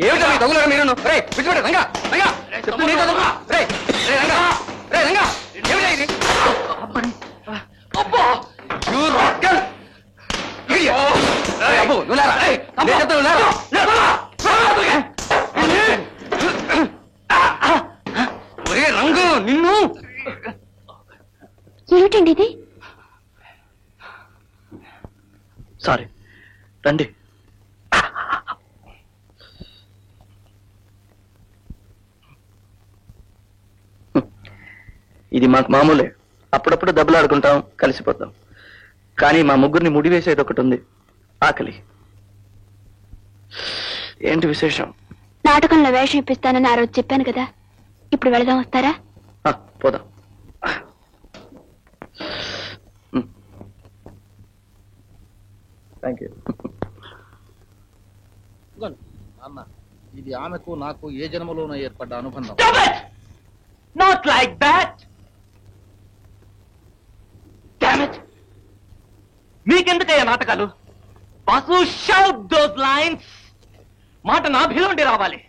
ఏమిటో మీ తగులరా మీరు విడిచిపెట్ట రంగా రంగా చెప్తూ నీ తగులు రంగా రంగా ఏమిటా ఇది రంగు నిన్ను ఏమిటండి ఇది సారీ రండి ఇది మాకు మామూలే అప్పుడప్పుడు దెబ్బలు ఆడుకుంటాం కలిసిపోతాం కానీ మా ముగ్గురిని ముడి వేసేది ఒకటి ఉంది ఆకలి ఏంటి విశేషం నాటకంలో వేషం ఇప్పిస్తానని ఆ రోజు చెప్పాను కదా ఇప్పుడు వెళదాం వస్తారా పోదాం థ్యాంక్ యూ అన్న ఇది ఆమెకు నాకు ఏ జన్మలోనూ ఏర్పడ్డ అనుబంధం నాట్ లైక్ దాట్ మీకెందుకయ్యా నాటకాలు బాసు షౌట్ దోస్ లైన్స్ మాట నా భీలుండి రావాలి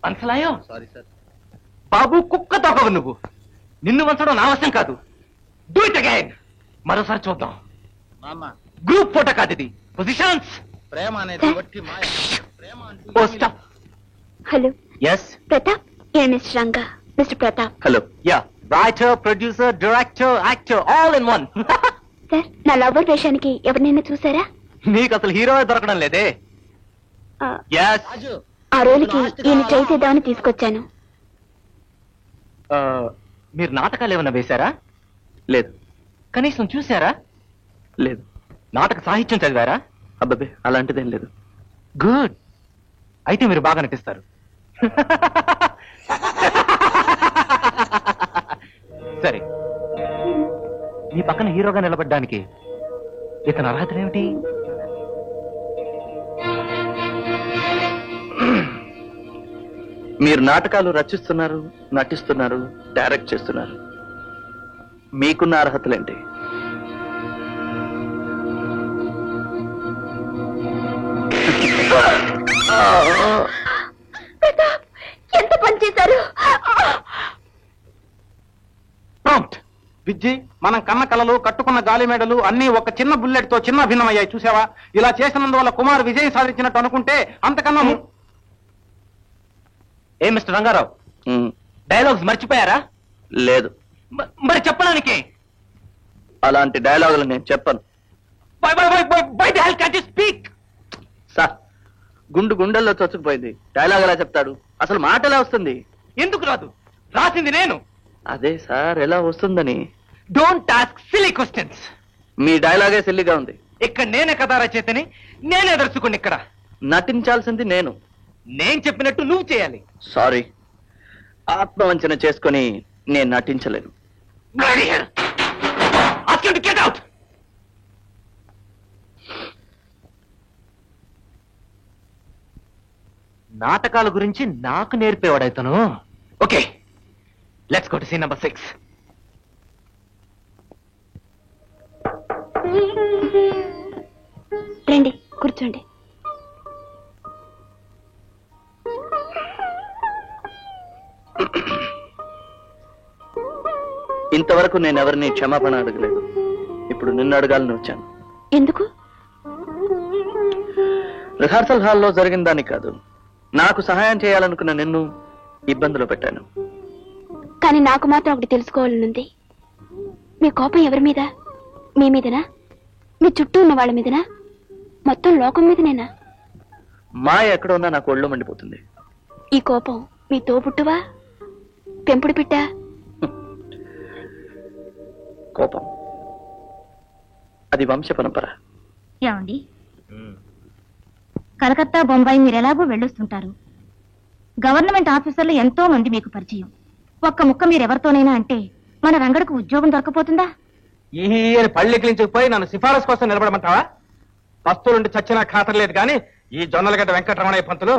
వంచలాయో సారీ సార్ బాబు కుక్క తోకవు నువ్వు నిన్ను వంచడం నా అవసరం కాదు డూ ఇట్ అగైన్ మరోసారి చూద్దాం నాన్న గ్రూప్ ఫోటో కాదు ఇది పొజిషన్స్ ప్రేమ అనేది వట్టి మాయ ప్రేమ ఓ stop hello yes Pratap mister Ranga mister Pratap hello yeah writer producer director actor all in one sir నా లవర్ వేషానికి ఎవరినైనా చూసారా నీకు అసలు హీరో దొరకడం లేదే ఎస్ ఆ రోజుకి ఈయన ట్రై చేద్దామని తీసుకొచ్చాను మీరు నాటకాలు ఏమైనా వేశారా లేదు కనీసం చూసారా లేదు నాటక సాహిత్యం చదివారా అబ్బాబే అలాంటిదేం లేదు గుడ్ అయితే మీరు బాగా నటిస్తారు సరే మీ పక్కన హీరోగా నిలబడ్డానికి ఇతని అర్హతలేమిటి మీరు నాటకాలు రచిస్తున్నారు నటిస్తున్నారు డైరెక్ట్ చేస్తున్నారు మీకున్న అర్హతలేంటి ఎంత పని చేశారు విజ్జి మనం కన్న కలలు కట్టుకున్న గాలి మేడలు అన్ని ఒక చిన్న బుల్లెట్ తో చిన్న భిన్నమయ్యాయి చూసావా ఇలా చేసినందువల్ల కుమార్ విజయం సాధించినట్టు అనుకుంటే అంతకన్నా ఏ మిస్టర్ రంగారావు డైలాగ్స్ మర్చిపోయారా లేదు మరి చెప్పడానికి అలాంటి డైలాగులు నేను చెప్పను స్పీక్ సార్ గుండు గుండెల్లో చొచ్చుకుపోయింది డైలాగ్ ఎలా చెప్తాడు అసలు మాట ఎలా వస్తుంది ఎందుకు రాదు రాసింది నేను అదే సార్ ఎలా వస్తుందని డోంట్ ఆస్క్ సిల్లీ క్వశ్చన్స్ మీ డైలాగే సిల్లిగా ఉంది ఇక్కడ నేనే కథా రచయితని నేనే దర్శకుని ఇక్కడ నటించాల్సింది నేను చెప్పినట్టు నువ్వు చేయాలి సారీ ఆత్మవంచన చేసుకొని నేను నటించలేను నాటకాల గురించి నాకు నేర్పేవాడైతను okay let's go to scene number 6 రండి కూర్చోండి ఇంతవరకు నేను ఎవరిని క్షమాపణ అడగలేదు ఇప్పుడు నిన్ను అడగాలని వచ్చాను ఎందుకు రిహార్సల్ హాల్లో జరిగిన దాన్ని కాదు నాకు సహాయం చేయాలనుకున్న నిన్ను ఇబ్బందులు పెట్టాను కానీ నాకు మాత్రం ఒకటి తెలుసుకోవాలనుంది మీ కోపం ఎవరి మీద మీ మీదనా మీ చుట్టూ ఉన్న వాళ్ళ మీదనా మొత్తం లోకం మీదనేనా మాయ ఎక్కడ ఉన్నా నాకు ఒళ్ళు మండిపోతుంది ఈ కోపం మీ తోబుట్టువా పెంపుడు పిట్ట కోపం అది వంశ పరంపర ఏమండి కలకత్తా బొంబాయి మీరు ఎలాగో వెళ్ళొస్తుంటారు గవర్నమెంట్ ఆఫీసర్లు ఎంతో మంది మీకు పరిచయం ఒక్క ముక్క మీరెవరితోనైనా అంటే మన రంగడికి ఉద్యోగం దొరకపోతుందా ఈ పళ్ళెక్కిలించకపోయి నన్ను సిఫారసు కోసం నిలబడమంటావా పస్తులుండి చచ్చినా ఖాతరు లేదు కానీ ఈ జొన్నలగడ్డ వెంకటరమణయ్య పంతులు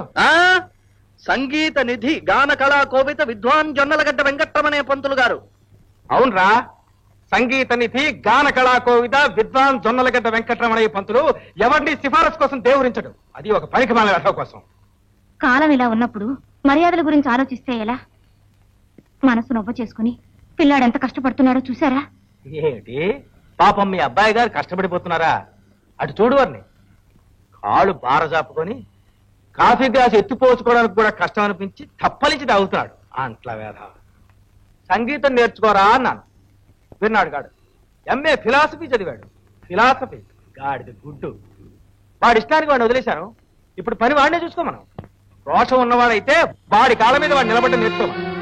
సంగీత నిధి గాన కళా కోవిత విద్వాన్ జొన్నలగడ్డ వెంకటరమణయ్య పంతులు గారు అవునరా సంగీత నిధి గాన కళా కోవిద విద్వాన్ జొన్నలగడ్డ వెంకటరమణయ్య పంతులు ఎవరిని సిఫారసు కోసం దేవురించడు అది ఒక పనికిమాల వ్యర్థం కోసం కాలం ఇలా ఉన్నప్పుడు మర్యాదల గురించి ఆలోచిస్తే ఎలా? మనసు నొవ్వ చేసుకుని పిల్లాడు ఎంత కష్టపడుతున్నాడో చూసారా? ఏమిటి పాపం మీ అబ్బాయి గారు కష్టపడిపోతున్నారా? అటు చూడు వారిని కాళ్ళు బారజాపుకొని కాఫీ గ్లాస్ ఎత్తిపోసుకోవడానికి కూడా కష్టం అనిపించి తప్పలించి తాగుతున్నాడు. అంట్ల వేధ. సంగీతం నేర్చుకోరా అన్నాను, విన్నాడు గాడు. ఎంఏ ఫిలాసఫీ చదివాడు. ఫిలాసఫీ గాడిది గుడ్డు. వాడి ఇష్టానికి వాడిని వదిలేశాను. ఇప్పుడు పని వాడినే చూసుకోమను. రోషం ఉన్నవాడైతే వాడి కాళ్ళ మీద వాడు నిలబడ్డ నేర్చుకోమను.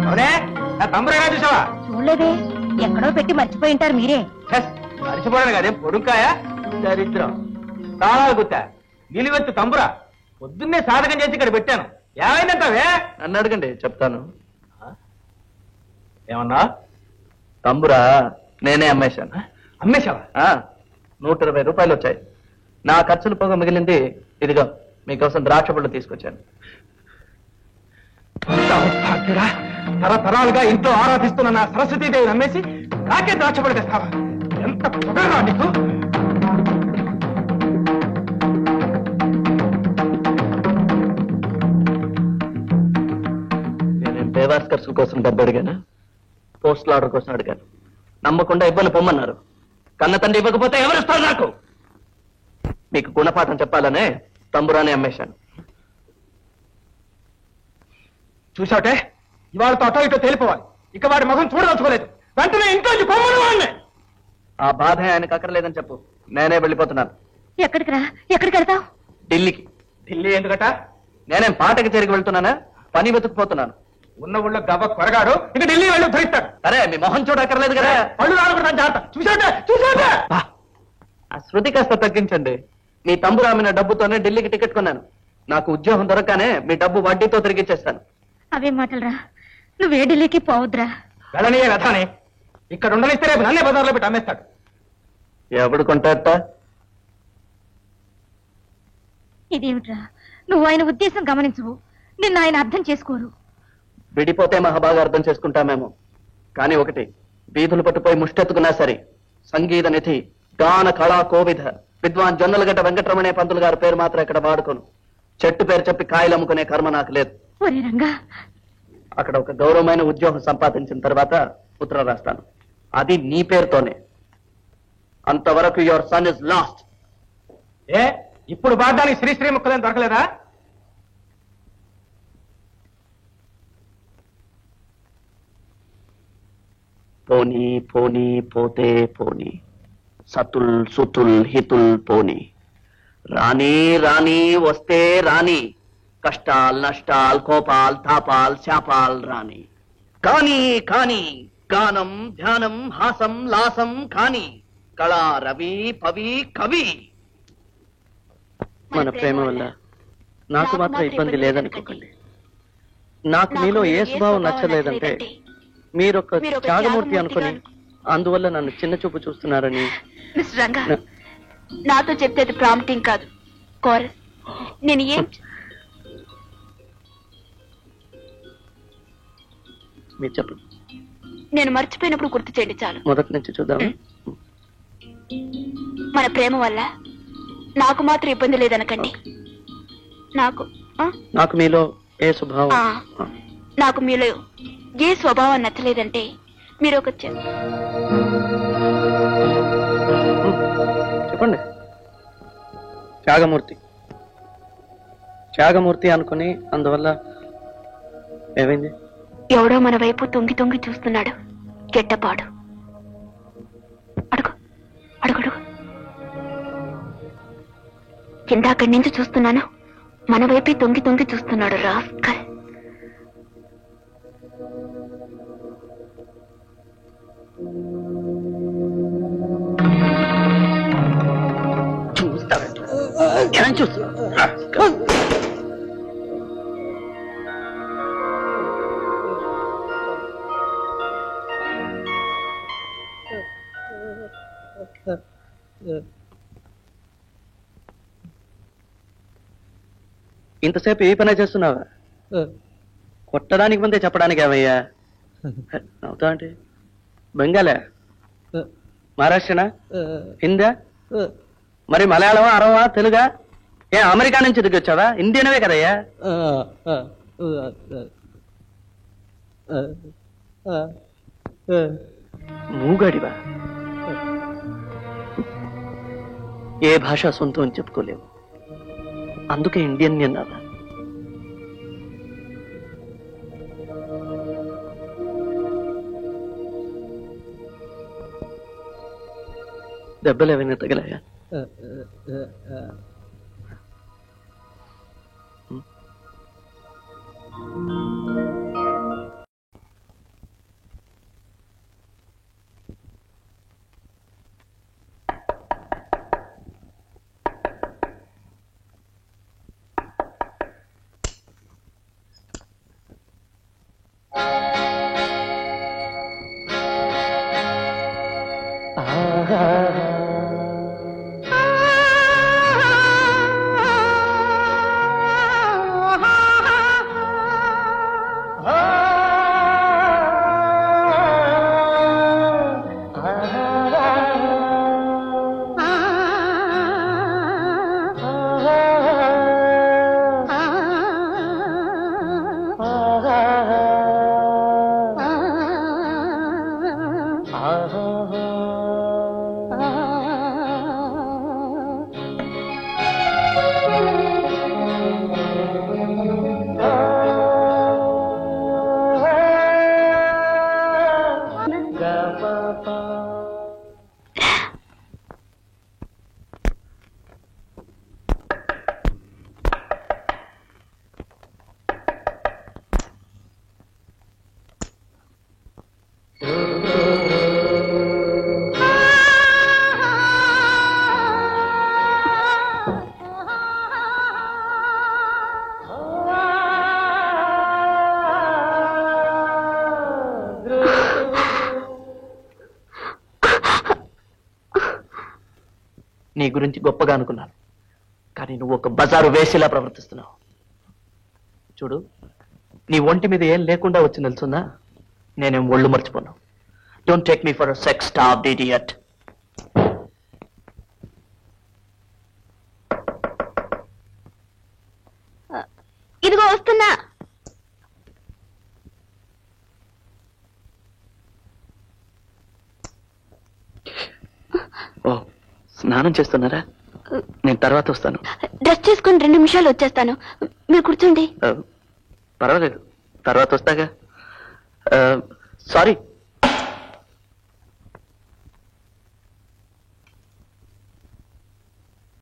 అవునే నా తమ్ముడేగా చూసావా? చూడలేదే, ఎక్కడో పెట్టి మర్చిపోయి ఉంటారు మీరే. మర్చిపోయాను కదేం పొడుకాయ దరిద్రం. తాళాలు గుత్తా నిలువెత్తు తంబురా పొద్దున్నే సాధకం చేసి ఇక్కడ పెట్టాను. ఏమైందంటావే? నన్ను అడగండి, చెప్తాను. ఏమన్నా? తంబురా నేనే అమ్మేశాను. అమ్మేశావా? 120 రూపాయలు వచ్చాయి. నా ఖర్చులు పోగా మిగిలింది ఇదిగో మీకోసం ద్రాక్ష పళ్ళు తీసుకొచ్చాను. తరతరాలుగా ఇంట్లో ఆరాధిస్తున్న నా సరస్వతీదేవి నమ్మేసి నాకే ద్రాక్షపడి తెస్తావా? ఎంత పొగరా నీకు? నేనేం బేవాస్కర్స్ కోసం డబ్బు అడిగాను, పోస్టల్ ఆర్డర్ కోసం అడిగాను. నమ్మకుండా ఇబ్బంది పొమ్మన్నారు. కన్న తండ్రి ఇవ్వకపోతే ఎవరిస్తారు నాకు? మీకు గుణపాఠం చెప్పాలనే తంబురానే అమ్మేశాను. చూసావుటే, ఇవాళతో అటో ఇటో తేలిపోవాలి. ఇక వాడి ముఖం చూడదలుచుకోలేదు. వెంటనే ఇంట్లో పొమ్మను వాడిని. ఆ బాధ ఆయనకు అక్కర్లేదని చెప్పు. నేనే వెళ్ళిపోతున్నాను. ఎక్కడికి రా? ఎక్కడికి వెళ్తావు? ఢిల్లీకి. ఢిల్లీ ఎందుకట? నేనేం పాటకి తిరిగి వెళ్తున్నానా? పని వెతుకుపోతున్నాను. ఉన్న ఊళ్ళో గవ్వ కొరగాడు ఇక ఢిల్లీ వెళ్ళి ధరిస్తాడు. అరే మీ మొహం చూడక్కర్లేదు కదా. పళ్ళు రాలకుండా జాగ్రత్త. చూసావుటే ఆ శృతి కాస్త తగ్గించండి. మీ తంబురామిన డబ్బుతోనే ఢిల్లీకి టికెట్ కొన్నాను. నాకు ఉద్యోగం దొరకగానే మీ డబ్బు వడ్డీతో తిరిగిచ్చేస్తాను. అవేం మాటలరా, నువ్వే ఢిల్లీకి పోవద్దురా. వెళ్ళనీయే రథానే. ఇక్కడ ఉండనిస్తే రేపు నన్నే బజార్లో పెట్టి అమ్మేస్తాడు. ఎవడు కొంటాట? ఇదేమిట్రా, నువ్వు ఆయన ఉద్దేశం గమనించవు. నిన్ను ఆయన అర్థం చేసుకోరు. విడిపోతే మహాబాగా అర్థం చేసుకుంటామేమో. కానీ ఒకటి, వీధులు పట్టుపోయి ముష్టెత్తుకున్నా సరే సంగీత నిధి గాన కళా కోవిధ విద్వాన్ జొన్నలగడ్డ వెంకటరమణ పంతులు గారి పేరు మాత్రం ఇక్కడ వాడుకోను. చెట్టు పేరు చెప్పి కాయలు అమ్ముకునే కర్మ నాకు లేదు. ఒరే రంగా, అక్కడ ఒక గౌరవమైన ఉద్యోగం సంపాదించిన తర్వాత ఉత్తరం రాస్తాను. అది నీ పేరుతోనే. అంతవరకు యువర్ సన్ ఇస్ లాస్ట్. ఏ ఇప్పుడు బాడ్డానికి శ్రీశ్రీ ముక్కలేని దొరకలేదా? పోనీ పోనీ పోతే పోనీ, సతుల్ సుతుల్ హితుల్ పోనీ. రాణి రాణి వస్తే రాణి, కష్టాల్ నష్టాల్ కోపాల్ తాపాల్ శాపాల్ రాణి. కానీ కానీ గానం ధ్యానం హాసం లాసం కాని కళా రవి పవి కవి. మన ప్రేమ వల్ల నాకు మాత్రం ఇబ్బంది లేదనుకోకండి. నాకు మీలో ఏ స్వభావం నచ్చలేదంటే మీరొక త్యాగమూర్తి అనుకుని అందువల్ల నన్ను చిన్న చూపు చూస్తున్నారని. మిస్టర్ రంగా, నాతో చెప్తే అది ప్రాంప్టింగ్ కాదు, కోరస్. నేను ఏం మీరు చెప్పండి. నేను మర్చిపోయినప్పుడు గుర్తు చేయండి చాలు. మొదటి నుంచి చూద్దాం. మన ప్రేమ వల్ల నాకు మాత్రం ఇబ్బంది లేదనకండి. నాకు మీలో ఏ స్వభావం నాకు మీలో ఏ స్వభావం నచ్చలేదంటే మీరు ఒక చెప్పండి. త్యాగమూర్తి త్యాగమూర్తి అనుకుని అందువల్ల ఏమైంది? ఎవడో మన వైపు తొంగి తొంగి చూస్తున్నాడు. గెట్టపాడు. అడుగు అడుగుడు. ఇందాకడి నుంచి చూస్తున్నాను, మన వైపే తొంగి తొంగి చూస్తున్నాడు. రాస్కల్. ఇంతసేపు ఏ పనే చేస్తున్నావా? కొట్టడానికి ముందే చెప్పడానికి ఏమయ్యా? అవుతా అంటే బెంగాలే, మహారాష్ట్రనా, హిందా, మరి మలయాళమా, అరవా, తెలుగా? ఏ అమెరికా నుంచి దిగి వచ్చావా? ఇండియన్వే కదయ్యా. మూగడివా? ఏ భాష సొంతం అని చెప్పుకోలేవు, అందుకే ఇండియన్ అన్నావా? దెబ్బలు ఏమైనా తగిలాయా? నీ గురించి గొప్పగా అనుకున్నాను, కానీ నువ్వు ఒక బజారు వేసిలా ప్రవర్తిస్తున్నావు. చూడు, నీ ఒంటి మీద ఏం లేకుండా వచ్చి నిల్చున్నా నేనేం ఒళ్ళు మర్చిపోను. Don't take me for sex stop idiot. ఇదిగో వస్తున్నా. ఓ, స్నానం చేస్తున్నారా? నేను తర్వాత వస్తాను. డ్రెస్ చేసుకుని 2 నిమిషాలు వచ్చేస్తాను, మీరు కూర్చోండి. పర్వాలేదు, తర్వాత వస్తాగా. సారీ,